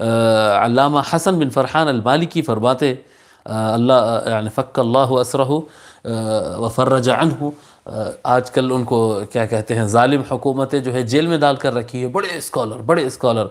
علامہ حسن بن فرحان المالکی فرماتے اللہ یعنی فک اللہ اسرہ وفرج عنہ، آج کل ان کو کیا کہتے ہیں، ظالم حکومتیں جو ہے جیل میں ڈال کر رکھی ہے، بڑے اسکالر،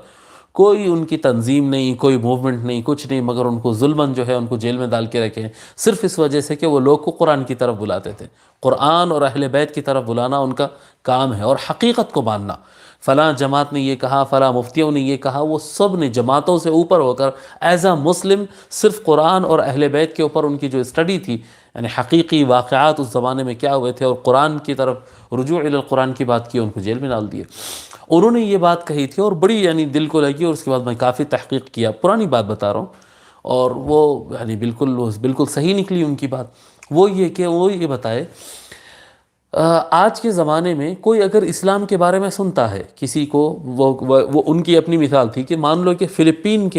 کوئی ان کی تنظیم نہیں، کوئی موومنٹ نہیں، کچھ نہیں، مگر ان کو ظلماً جو ہے ان کو جیل میں ڈال کے رکھے ہیں، صرف اس وجہ سے کہ وہ لوگ کو قرآن کی طرف بلاتے تھے۔ قرآن اور اہل بیت کی طرف بلانا ان کا کام ہے، اور حقیقت کو ماننا۔ فلاں جماعت نے یہ کہا، فلاں مفتیوں نے یہ کہا، وہ سب نے جماعتوں سے اوپر ہو کر ایز اے مسلم صرف قرآن اور اہل بیت کے اوپر ان کی جو اسٹڈی تھی، یعنی حقیقی واقعات اس زمانے میں کیا ہوئے تھے، اور قرآن کی طرف رجوع الی القرآن کی بات کی، ان کو جیل میں ڈال دیے۔ انہوں نے یہ بات کہی تھی اور بڑی یعنی دل کو لگی، اور اس کے بعد میں کافی تحقیق کیا، پرانی بات بتا رہا ہوں، اور وہ یعنی بالکل صحیح نکلی ان کی بات۔ وہ یہ کہ وہ یہ بتائے، آج کے زمانے میں کوئی اگر اسلام کے بارے میں سنتا ہے کسی کو، وہ ان کی اپنی مثال تھی کہ مان لو کہ فلپین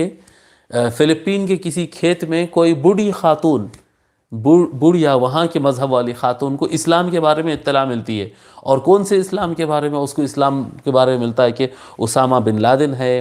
کے کسی کھیت میں کوئی بوڑھی خاتون، بوڑھیا وہاں کے مذہب والی خاتون کو اسلام کے بارے میں اطلاع ملتی ہے، اور کون سے اسلام کے بارے میں؟ اس کو اسلام کے بارے میں ملتا ہے کہ اسامہ بن لادن ہے،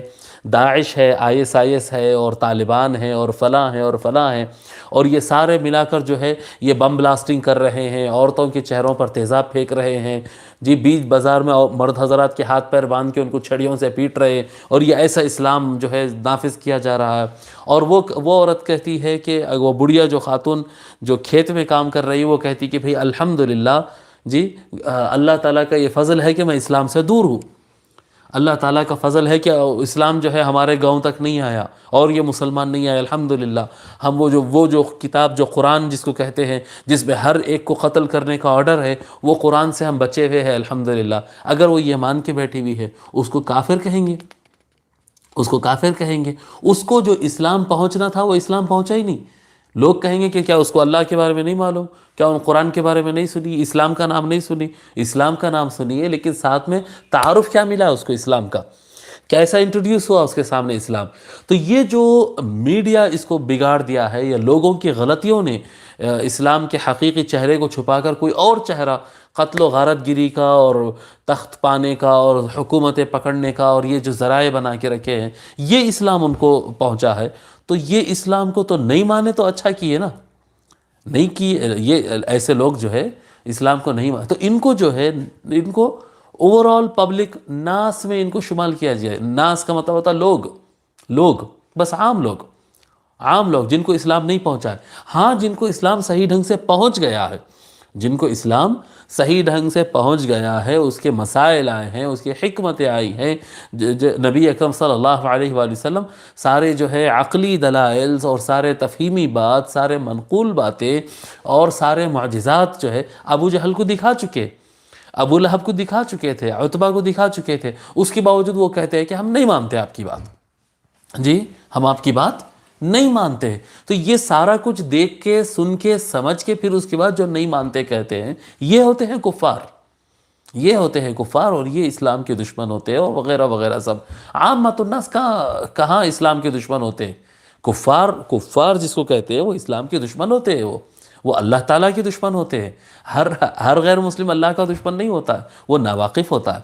داعش ہے، ISIS ہے، اور طالبان ہے، اور فلاں ہے، اور فلاں ہے، اور یہ سارے ملا کر جو ہے یہ بم بلاسٹنگ کر رہے ہیں، عورتوں کے چہروں پر تیزاب پھینک رہے ہیں جی، بیچ بازار میں مرد حضرات کے ہاتھ پیر باندھ کے ان کو چھڑیوں سے پیٹ رہے ہیں، اور یہ ایسا اسلام جو ہے نافذ کیا جا رہا ہے۔ اور وہ عورت کہتی ہے کہ وہ بڑھیا جو خاتون جو کھیت میں کام کر رہی ہے، وہ کہتی کہ بھئی الحمدللہ جی، اللہ تعالیٰ کا یہ فضل ہے کہ میں اسلام سے دور ہوں، اللہ تعالیٰ کا فضل ہے کہ اسلام جو ہے ہمارے گاؤں تک نہیں آیا، اور یہ مسلمان نہیں آئے، الحمدللہ ہم وہ جو کتاب جو قرآن جس کو کہتے ہیں، جس میں ہر ایک کو قتل کرنے کا آرڈر ہے، وہ قرآن سے ہم بچے ہوئے ہیں الحمدللہ۔ اگر وہ یہ مان کے بیٹھی ہوئی ہے، اس کو کافر کہیں گے، اس کو کافر کہیں گے۔ اس کو جو اسلام پہنچنا تھا وہ اسلام پہنچا ہی نہیں۔ لوگ کہیں گے کہ کیا اس کو اللہ کے بارے میں نہیں معلوم، کیا ان قرآن کے بارے میں نہیں سنی، اسلام کا نام نہیں سنی؟ اسلام کا نام سنیے، لیکن ساتھ میں تعارف کیا ملا اس کو اسلام کا، کیسا انٹروڈیوس ہوا اس کے سامنے اسلام؟ تو یہ جو میڈیا اس کو بگاڑ دیا ہے، یا لوگوں کی غلطیوں نے اسلام کے حقیقی چہرے کو چھپا کر کوئی اور چہرہ قتل و غارت گری کا، اور تخت پانے کا، اور حکومتیں پکڑنے کا، اور یہ جو ذرائع بنا کے رکھے ہیں، یہ اسلام ان کو پہنچا ہے۔ تو یہ اسلام کو تو نہیں مانے تو اچھا کیے نا، نہیں کی، یہ ایسے لوگ جو ہے اسلام کو نہیں مانے، تو ان کو جو ہے ان کو اوورال پبلک ناس میں ان کو شمال کیا جائے۔ ناس کا مطلب ہوتا ہے لوگ، بس عام لوگ جن کو اسلام نہیں پہنچا ہے۔ ہاں، جن کو اسلام صحیح ڈھنگ سے پہنچ گیا ہے، جن کو اسلام صحیح ڈھنگ سے پہنچ گیا ہے، اس کے مسائل آئے ہیں، اس کی حکمتیں آئی ہیں، نبی اکرم صلی اللہ علیہ وآلہ وسلم سارے جو ہے عقلی دلائل، اور سارے تفہیمی بات، سارے منقول باتیں، اور سارے معجزات جو ہے ابو جہل کو دکھا چکے، ابو لہب کو دکھا چکے تھے، عتبہ کو دکھا چکے تھے۔ اس کے باوجود وہ کہتے ہیں کہ ہم نہیں مانتے آپ کی بات، جی ہم آپ کی بات نہیں مانتے۔ تو یہ سارا کچھ دیکھ کے، سن کے، سمجھ کے، پھر اس کے بعد جو نہیں مانتے کہتے ہیں، یہ ہوتے ہیں کفار، یہ ہوتے ہیں کفار، اور یہ اسلام کے دشمن ہوتے ہیں، اور وغیرہ وغیرہ سب۔ عامۃ الناس کہاں اسلام کے دشمن ہوتے ہیں؟ کفار جس کو کہتے ہیں وہ اسلام کے دشمن ہوتے ہیں، وہ اللہ تعالیٰ کے دشمن ہوتے ہیں۔ ہر غیر مسلم اللہ کا دشمن نہیں ہوتا ہے، وہ ناواقف ہوتا ہے۔